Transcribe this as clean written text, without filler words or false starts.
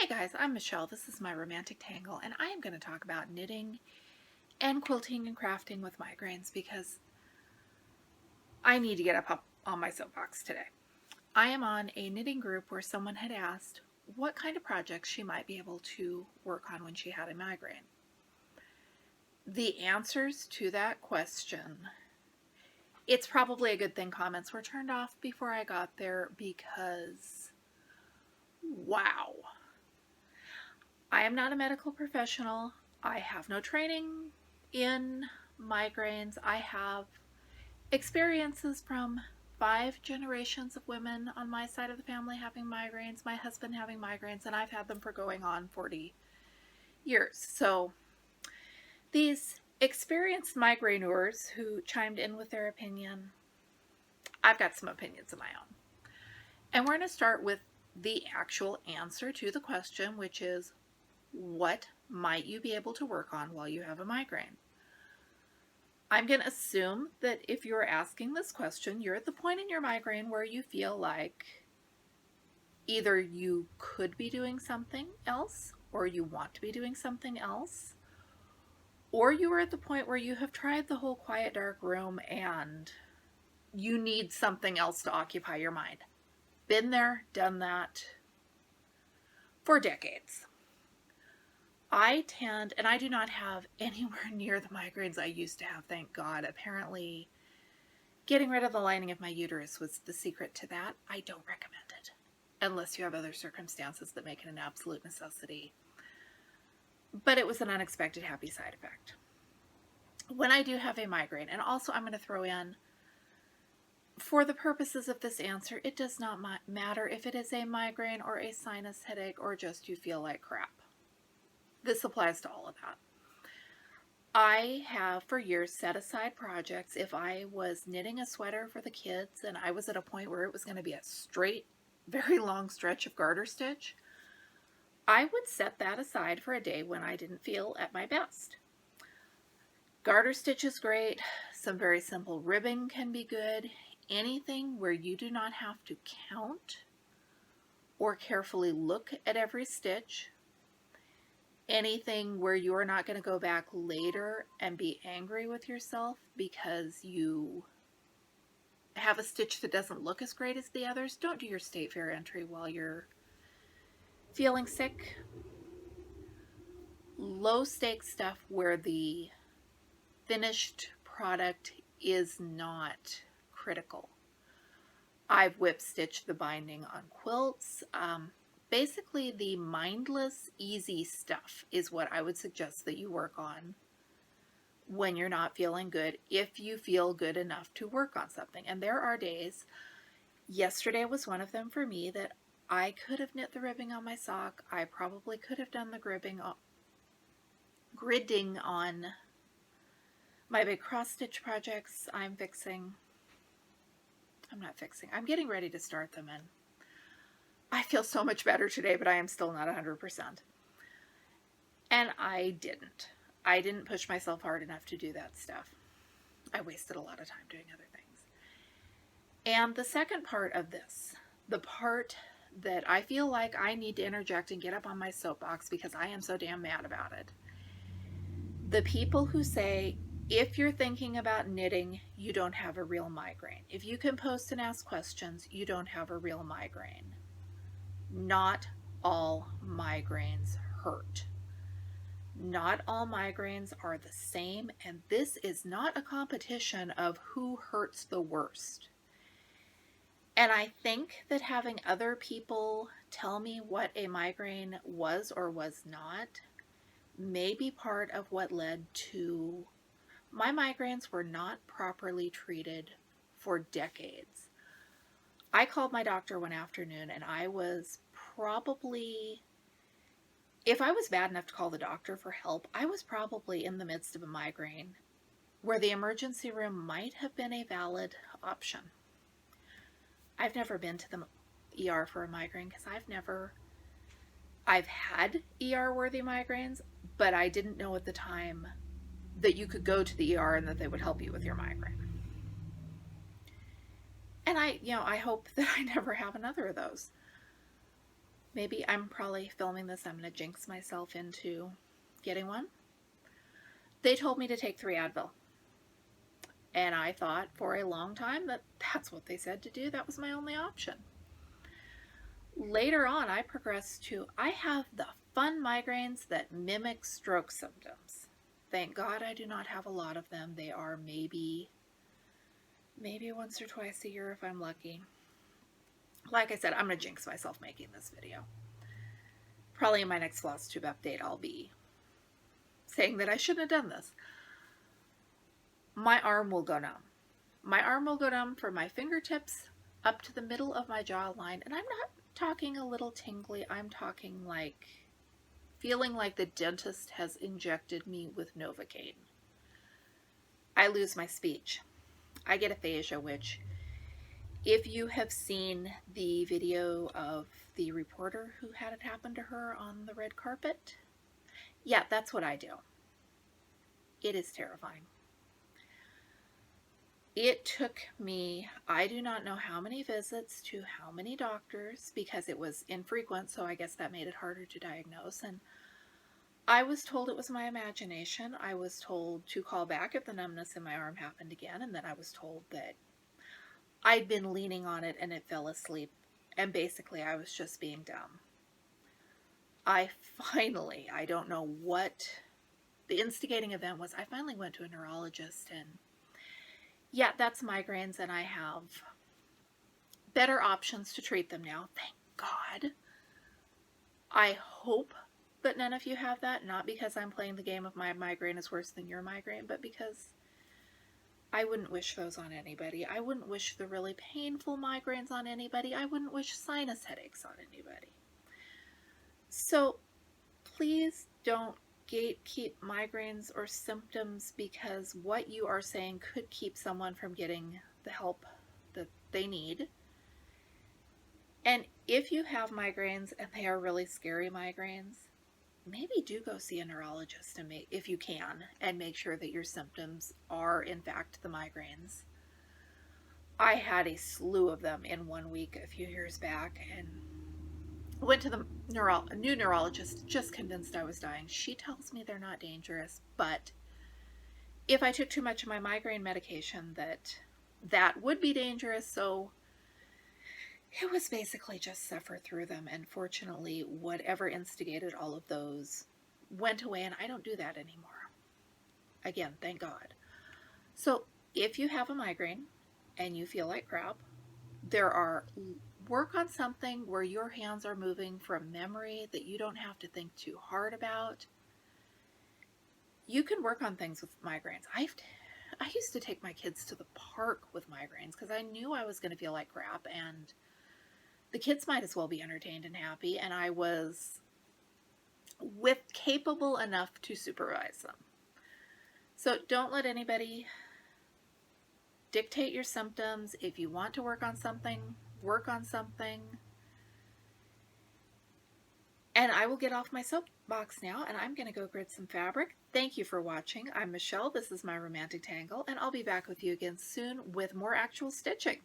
Hey guys, I'm Michelle. This is my romantic tangle, and I am going to talk about knitting and quilting and crafting with migraines because I need to get up on my soapbox today. I am on a knitting group where someone had asked what kind of projects she might be able to work on when she had a migraine. The answers to that question, it's probably a good thing comments were turned off before I got there because, wow. I am not a medical professional. I have no training in migraines. I have experiences from 5 generations of women on my side of the family having migraines, my husband having migraines, and I've had them for going on 40 years. So these experienced migraineurs who chimed in with their opinion, I've got some opinions of my own. And we're going to start with the actual answer to the question, which is, what might you be able to work on while you have a migraine? I'm going to assume that if you're asking this question, you're at the point in your migraine where you feel like either you could be doing something else, or you want to be doing something else, or you are at the point where you have tried the whole quiet, dark room and you need something else to occupy your mind. Been there, done that for decades. I tend, and I do not have anywhere near the migraines I used to have, thank God. Apparently, getting rid of the lining of my uterus was the secret to that. I don't recommend it, unless you have other circumstances that make it an absolute necessity. But it was an unexpected happy side effect. When I do have a migraine, and also I'm going to throw in, for the purposes of this answer, it does not matter if it is a migraine or a sinus headache or just you feel like crap. This applies to all of that. I have for years set aside projects. If I was knitting a sweater for the kids and I was at a point where it was going to be a straight, very long stretch of garter stitch, I would set that aside for a day when I didn't feel at my best. Garter stitch is great. Some very simple ribbing can be good. Anything where you do not have to count or carefully look at every stitch. Anything where you're not going to go back later and be angry with yourself because you have a stitch that doesn't look as great as the others. Don't do your state fair entry while you're feeling sick. Low stakes stuff where the finished product is not critical. I've whip stitched the binding on quilts. Basically, the mindless, easy stuff is what I would suggest that you work on when you're not feeling good, if you feel good enough to work on something. And there are days, yesterday was one of them for me, that I could have knit the ribbing on my sock. I probably could have done the gridding on my big cross stitch projects I'm getting ready to start them in. I feel so much better today, but I am still not 100%. And I didn't push myself hard enough to do that stuff. I wasted a lot of time doing other things. And the second part of this, the part that I feel like I need to interject and get up on my soapbox because I am so damn mad about it. The people who say, if you're thinking about knitting, you don't have a real migraine. If you can post and ask questions, you don't have a real migraine. Not all migraines hurt. Not all migraines are the same, and this is not a competition of who hurts the worst. And I think that having other people tell me what a migraine was or was not may be part of what led to my migraines were not properly treated for decades. I called my doctor one afternoon and I was probably, if I was bad enough to call the doctor for help, I was probably in the midst of a migraine where the emergency room might have been a valid option. I've never been to the ER for a migraine because I've had ER-worthy migraines, but I didn't know at the time that you could go to the ER and that they would help you with your migraine. And I hope that I never have another of those. maybe I'm probably filming this, I'm going to jinx myself into getting one. They told me to take 3 Advil. And I thought for a long time that that's what they said to do. That was my only option. Later on, I progressed to, I have the fun migraines that mimic stroke symptoms. Thank God I do not have a lot of them. They are maybe once or twice a year if I'm lucky. Like I said, I'm going to jinx myself making this video. Probably in my next FlossTube update, I'll be saying that I shouldn't have done this. My arm will go numb. My arm will go numb from my fingertips up to the middle of my jawline. And I'm not talking a little tingly. I'm talking like feeling like the dentist has injected me with Novocaine. I lose my speech. I get aphasia, which if you have seen the video of the reporter who had it happen to her on the red carpet, yeah, that's what I do. It is terrifying. It took me, I do not know how many visits to how many doctors, because it was infrequent, so I guess that made it harder to diagnose. And I was told it was my imagination. I was told to call back if the numbness in my arm happened again, and then I was told that I'd been leaning on it and it fell asleep, and basically I was just being dumb. I don't know what the instigating event was. I finally went to a neurologist, and yeah, that's migraines, and I have better options to treat them now. Thank God. I hope that none of you have that, not because I'm playing the game of my migraine is worse than your migraine, but because I wouldn't wish those on anybody. I wouldn't wish the really painful migraines on anybody. I wouldn't wish sinus headaches on anybody. So please don't gatekeep migraines or symptoms, because what you are saying could keep someone from getting the help that they need. And if you have migraines and they are really scary migraines, maybe do go see a neurologist, and if you can, and make sure that your symptoms are in fact the migraines. I had a slew of them in 1 week a few years back, and went to the new neurologist, just convinced I was dying. She tells me they're not dangerous, but if I took too much of my migraine medication, that would be dangerous. So it was basically just suffer through them. And fortunately, whatever instigated all of those went away, and I don't do that anymore. Again, thank God. So if you have a migraine and you feel like crap, work on something where your hands are moving from memory that you don't have to think too hard about. You can work on things with migraines. I used to take my kids to the park with migraines because I knew I was going to feel like crap, and the kids might as well be entertained and happy, and I was capable enough to supervise them. So don't let anybody dictate your symptoms. If you want to work on something, work on something. And I will get off my soapbox now, and I'm going to go grid some fabric. Thank you for watching. I'm Michelle. This is my Romantic Tangle, and I'll be back with you again soon with more actual stitching.